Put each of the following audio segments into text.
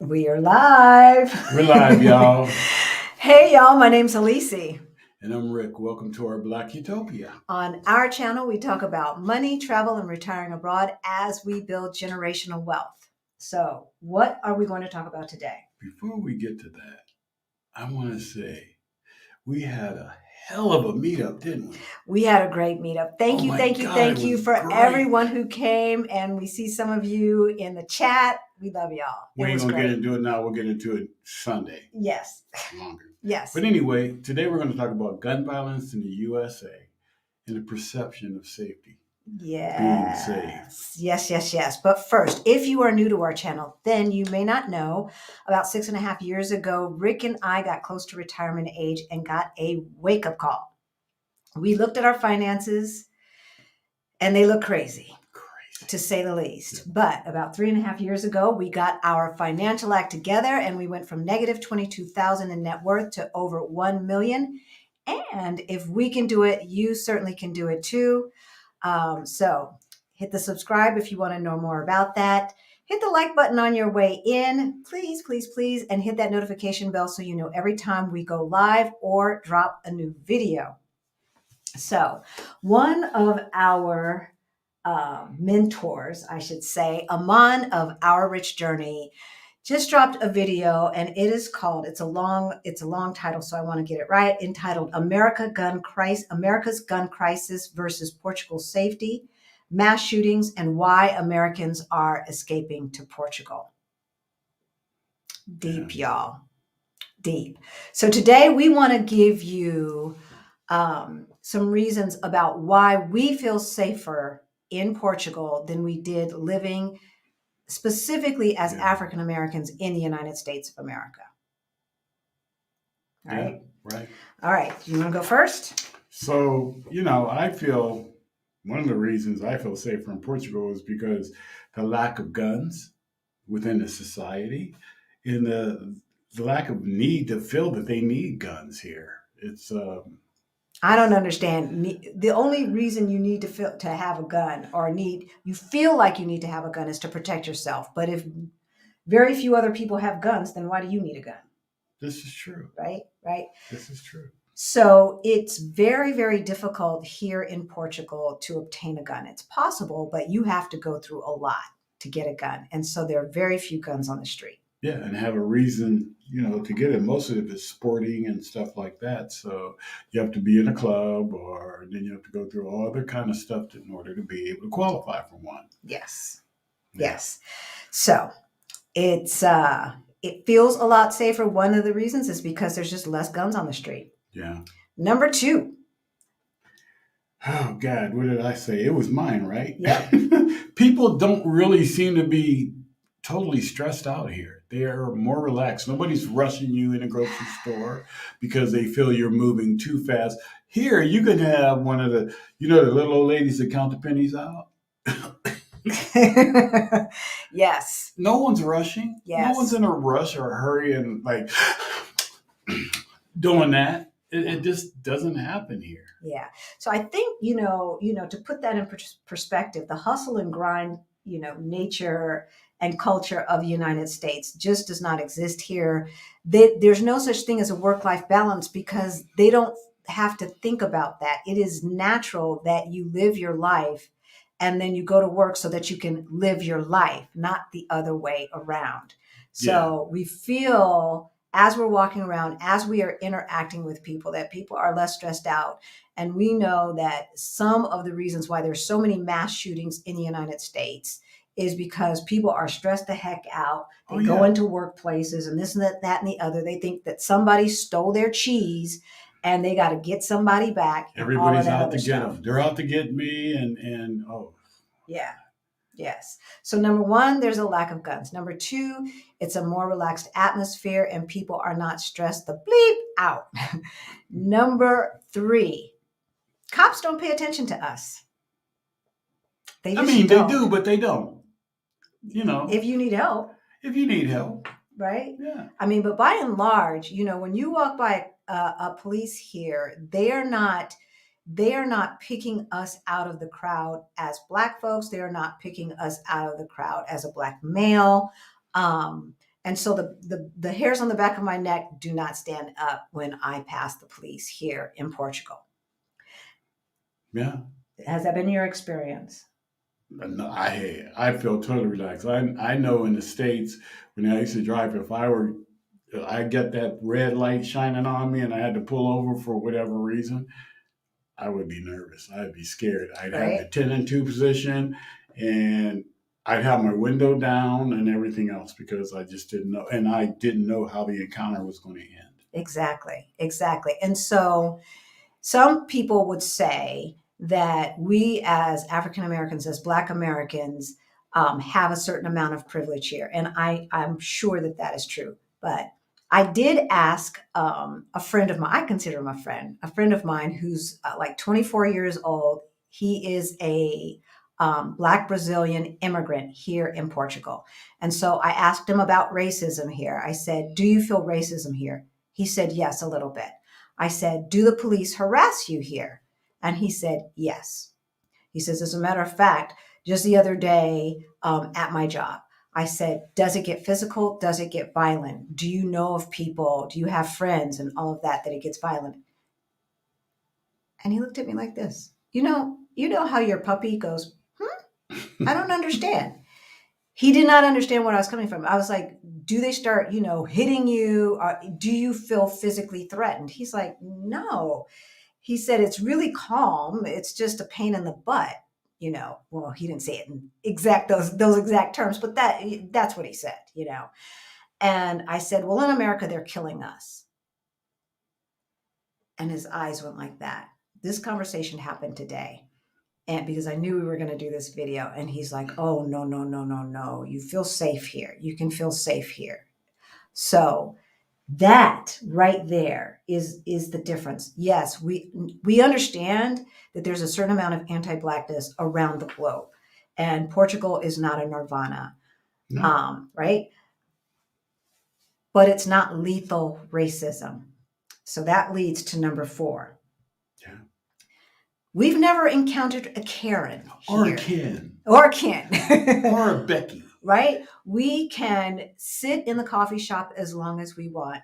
We are live. We're live, y'all. Hey, y'all. My name's Alisi. And I'm Rick. Welcome to our Black Utopia. On our channel, we talk about money, travel, and retiring abroad as we build generational wealth. So, what are we going to talk about today? Before we get to that, I want to say we had a hell of a meetup, didn't we? We had a great meetup. Thank you for great. everyone who came. And we see some of you in the chat. We love y'all. We ain't going to get into it now. We'll get into it Sunday. Yes. Longer. Yes. But anyway, today we're going to talk about gun violence in the USA and the perception of safety. Yes. Being safe. Yes. But first, if you are new to our channel, then you may not know about 6.5 years ago, Rick and I got close to retirement age and got a wake-up call. We looked at our finances and they look crazy, to say the least. Yeah. But about 3.5 years ago, we got our financial act together and we went from negative 22,000 in net worth to over 1 million. And if we can do it, you certainly can do it too. So hit the subscribe if you want to know more about that. Hit the like button on your way in, please, and hit that notification bell so you know every time we go live or drop a new video. So one of our mentors, I should say, Aman of Our Rich Journey, just dropped a video, and it is called, it's a long title, so I want to get it right, entitled America's Gun Crisis versus Portugal's Safety, Mass Shootings, and Why Americans Are Escaping to Portugal. Deep, y'all. Deep. So today we want to give you some reasons about why we feel safer in Portugal than we did living specifically as African Americans in the United States of America. All right. Right. All right. You want to go first? So, I feel one of the reasons I feel safer in Portugal is because the lack of guns within the society and the lack of need to feel that they need guns here. It's I don't understand. The only reason you need to have a gun or you feel like you need to have a gun is to protect yourself. But if very few other people have guns, then why do you need a gun? This is true. Right? This is true. So it's very, very difficult here in Portugal to obtain a gun. It's possible, but you have to go through a lot to get a gun. And so there are very few guns on the street. Yeah, and have a reason, to get it. Most of it is sporting and stuff like that. So you have to be in a club, or then you have to go through all other kind of stuff in order to be able to qualify for one. Yes. So it feels a lot safer. One of the reasons is because there's just less guns on the street. Yeah. Number 2. Oh God, what did I say? It was mine, right? Yeah. People don't really seem to be totally stressed out here. They are more relaxed. Nobody's rushing you in a grocery store because they feel you're moving too fast. Here, you can have one of the, the little old ladies that count the pennies out. Yes. No one's rushing. Yes. No one's in a rush or a hurry and doing that. It just doesn't happen here. Yeah. So I think, to put that in perspective, the hustle and grind, nature and culture of the United States just does not exist here. There's no such thing as a work-life balance because they don't have to think about that. It is natural that you live your life and then you go to work so that you can live your life, not the other way around. So we feel as we're walking around, as we are interacting with people, that people are less stressed out. And we know that some of the reasons why there's so many mass shootings in the United States is because people are stressed the heck out. They go into workplaces and this and that and the other. They think that somebody stole their cheese and they got to get somebody back. Everybody's out to get them. They're out to get me and oh. Yeah. Yes. So number 1, there's a lack of guns. Number 2, it's a more relaxed atmosphere and people are not stressed the bleep out. Number 3, cops don't pay attention to us. They do, but they don't. If you need help. Right? Yeah. But by and large, when you walk by a police here, they are not picking us out of the crowd as Black folks. They are not picking us out of the crowd as a Black male. And so the hairs on the back of my neck do not stand up when I pass the police here in Portugal. Yeah. Has that been your experience? No, I feel totally relaxed. I know in the States when I used to drive, if I get that red light shining on me and I had to pull over for whatever reason, I would be nervous. I'd be scared. I'd have the Right? 10 and 2 position, and I'd have my window down and everything else because I just didn't know. And I didn't know how the encounter was going to end. Exactly. Exactly. And so some people would say that we as African Americans, as Black Americans, have a certain amount of privilege here. And I'm sure that that is true. But I did ask a friend of mine, I consider him a friend of mine who's like 24 years old. He is a Black Brazilian immigrant here in Portugal. And so I asked him about racism here. I said, do you feel racism here? He said, yes, a little bit. I said, do the police harass you here? And he said, yes. He says, as a matter of fact, just the other day at my job, I said, does it get physical? Does it get violent? Do you know of people? Do you have friends and all of that it gets violent? And he looked at me like this. You know how your puppy goes, I don't understand. He did not understand where I was coming from. I was like, do they start, hitting you? Do you feel physically threatened? He's like, no. He said, it's really calm. It's just a pain in the butt. Well, he didn't say it in those exact terms, but that's what he said. And I said, well, in America, they're killing us. And his eyes went like that. This conversation happened today. And because I knew we were going to do this video, and he's like, oh, no, no, no, no, no. You feel safe here. You can feel safe here. So that right there is the difference. Yes, we understand that there's a certain amount of anti-Blackness around the globe, and Portugal is not a nirvana, No. right? But it's not lethal racism. So that leads to number 4. Yeah. We've never encountered a Karen Or here. a Ken. Or a Ken. Or a Becky. Right? We can sit in the coffee shop as long as we want.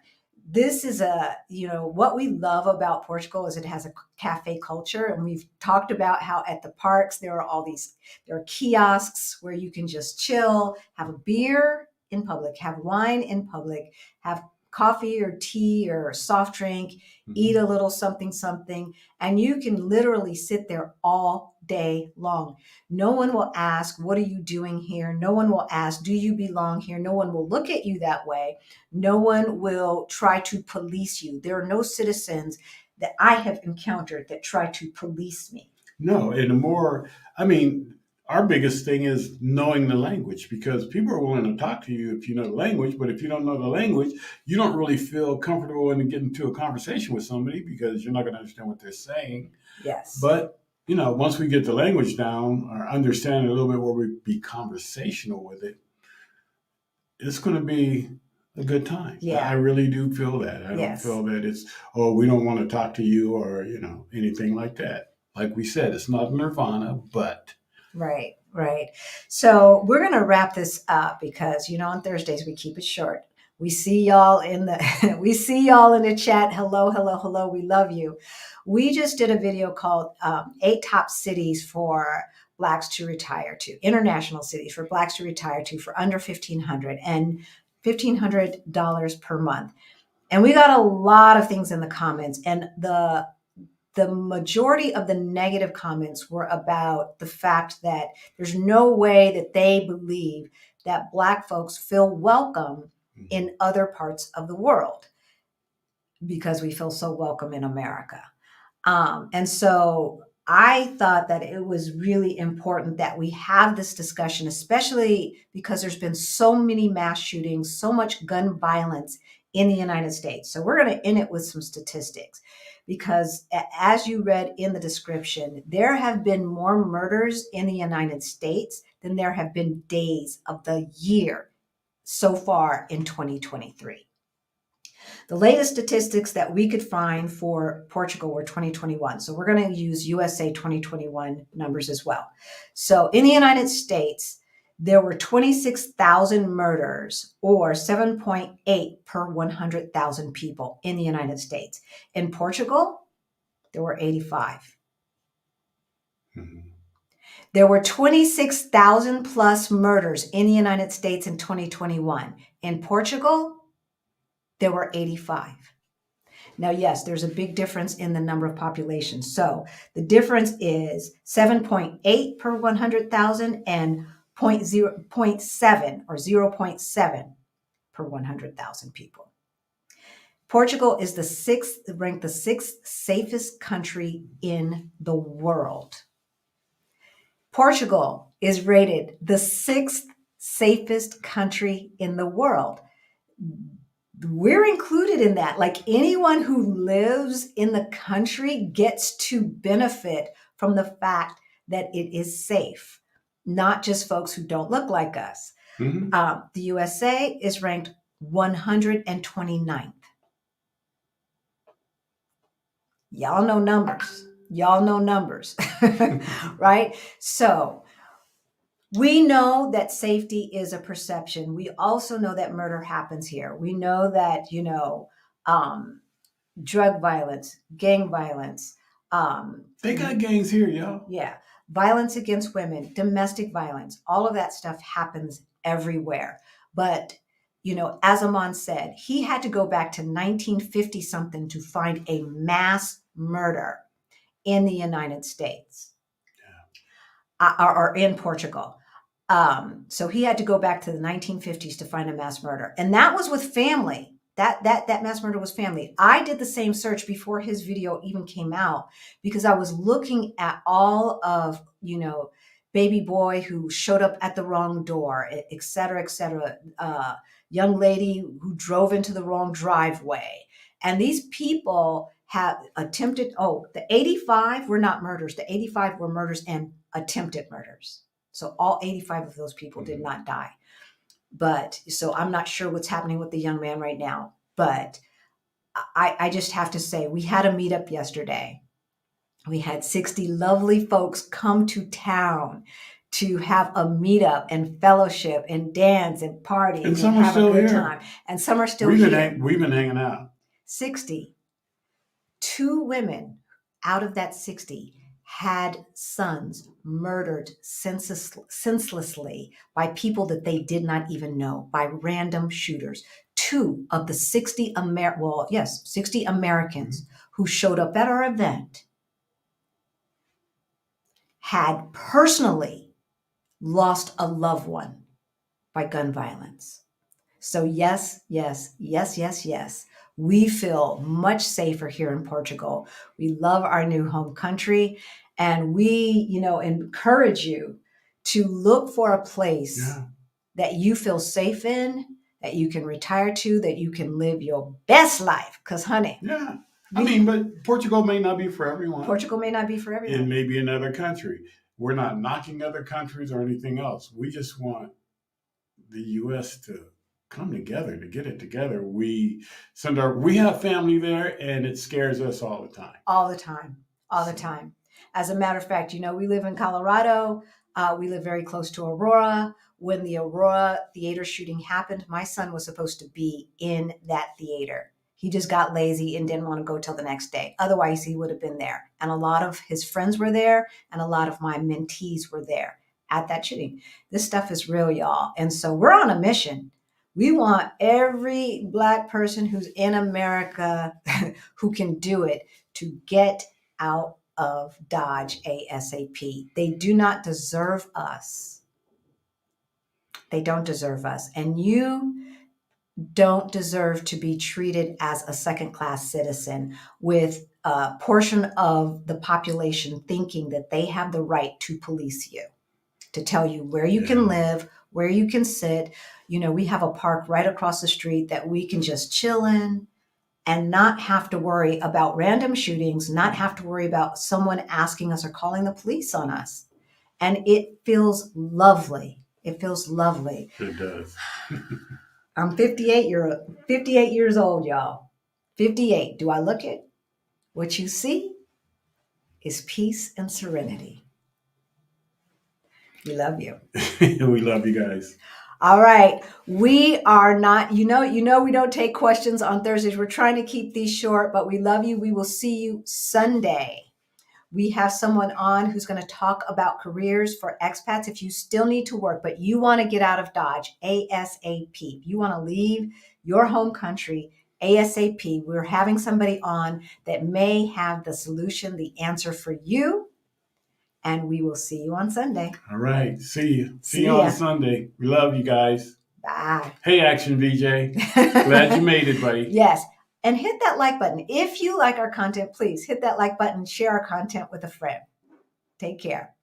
This is what we love about Portugal is it has a cafe culture. And we've talked about how at the parks, there are kiosks where you can just chill, have a beer in public, have wine in public, have coffee or tea or soft drink, eat a little something, and you can literally sit there all day long. No one will ask, what are you doing here? No one will ask, do you belong here? No one will look at you that way. No one will try to police you. There are no citizens that I have encountered that try to police me. No, our biggest thing is knowing the language because people are willing to talk to you if you know the language, but if you don't know the language, you don't really feel comfortable in getting into a conversation with somebody because you're not going to understand what they're saying. Yes. But, once we get the language down or understand a little bit where we be conversational with it, it's going to be a good time. Yeah. I really do feel that. I don't feel that it's, we don't want to talk to you or, anything like that. Like we said, it's not nirvana, but. Right. So we're going to wrap this up because, on Thursdays we keep it short. We see y'all in the chat. Hello. We love you. We just did a video called 8 top cities for Blacks to retire to, international cities for Blacks to retire to for under $1,500 and $1,500 per month. And we got a lot of things in the comments, and the majority of the negative comments were about the fact that there's no way that they believe that Black folks feel welcome in other parts of the world because we feel so welcome in America. And so I thought that it was really important that we have this discussion, especially because there's been so many mass shootings, so much gun violence in the United States. So we're going to end it with some statistics because as you read in the description, there have been more murders in the United States than there have been days of the year so far in 2023. The latest statistics that we could find for Portugal were 2021. So we're going to use USA 2021 numbers as well. So in the United States, There were 26,000 murders, or 7.8 per 100,000 people in the United States. In Portugal, there were 85. Mhm. There were 26,000 plus murders in the United States in 2021. In Portugal, there were 85. Now, yes, there's a big difference in the number of population. So the difference is 7.8 per 100,000 and 0.7 or 0.7 per 100,000 people. Portugal is ranked the sixth safest country in the world. Portugal is rated the sixth safest country in the world. We're included in that. Like, anyone who lives in the country gets to benefit from the fact that it is safe, not just folks who don't look like us. Mhm. The USA is ranked 129th. Y'all know numbers. Y'all know numbers, right? So we know that safety is a perception. We also know that murder happens here. We know that, drug violence, gang violence. They got gangs here, y'all. Yeah. Violence against women, domestic violence, all of that stuff happens everywhere. But, as Aman said, he had to go back to 1950 something to find a mass murder in the United States, or in Portugal. So he had to go back to the 1950s to find a mass murder. And that was with family. That mass murder was family. I did the same search before his video even came out, because I was looking at all of, baby boy who showed up at the wrong door, et cetera, et cetera. Young lady who drove into the wrong driveway. And these people have attempted, the 85 were not murders. The 85 were murders and attempted murders. So all 85 of those people did not die. But so I'm not sure what's happening with the young man right now. But I just have to say, we had a meetup yesterday. We had 60 lovely folks come to town to have a meetup and fellowship and dance and party And some are have still a good here. time. And some are still We've here. been hanging out. 60. 2 women out of that 60 had sons murdered senselessly by people that they did not even know, by random shooters. 2 of the 60 Americans who showed up at our event had personally lost a loved one by gun violence. So yes, yes, yes, yes, yes. We feel much safer here in Portugal. We love our new home country, and we, encourage you to look for a place that you feel safe in, that you can retire to, that you can live your best life. Because, honey, but Portugal may not be for everyone. Portugal may not be for everyone. It may be another country. We're not knocking other countries or anything else. We just want the U.S. to come together, to get it together. We have family there, and it scares us all the time. All the time. As a matter of fact, we live in Colorado. We live very close to Aurora. When the Aurora theater shooting happened, my son was supposed to be in that theater. He just got lazy and didn't want to go till the next day. Otherwise, he would have been there. And a lot of his friends were there, and a lot of my mentees were there at that shooting. This stuff is real, y'all. And so we're on a mission. We want every Black person who's in America who can do it to get out of Dodge ASAP. They do not deserve us. They don't deserve us. And you don't deserve to be treated as a second-class citizen, with a portion of the population thinking that they have the right to police you, to tell you where you can live, where you can sit. We have a park right across the street that we can just chill in and not have to worry about random shootings, not have to worry about someone asking us or calling the police on us. And it feels lovely. It feels lovely. It does. I'm 58 years old, y'all. 58. Do I look it? What you see is peace and serenity. We love you. We love you guys. All right. We are not, we don't take questions on Thursdays. We're trying to keep these short, but we love you. We will see you Sunday. We have someone on who's going to talk about careers for expats. If you still need to work, but you want to get out of Dodge ASAP, if you want to leave your home country ASAP, we're having somebody on that may have the solution, the answer for you. And we will see you on Sunday. All right. See you. See you ya. on Sunday. We love you guys. Bye. Hey, Action VJ. Glad you made it, buddy. Yes. And hit that like button. If you like our content, please hit that like button, share our content with a friend. Take care.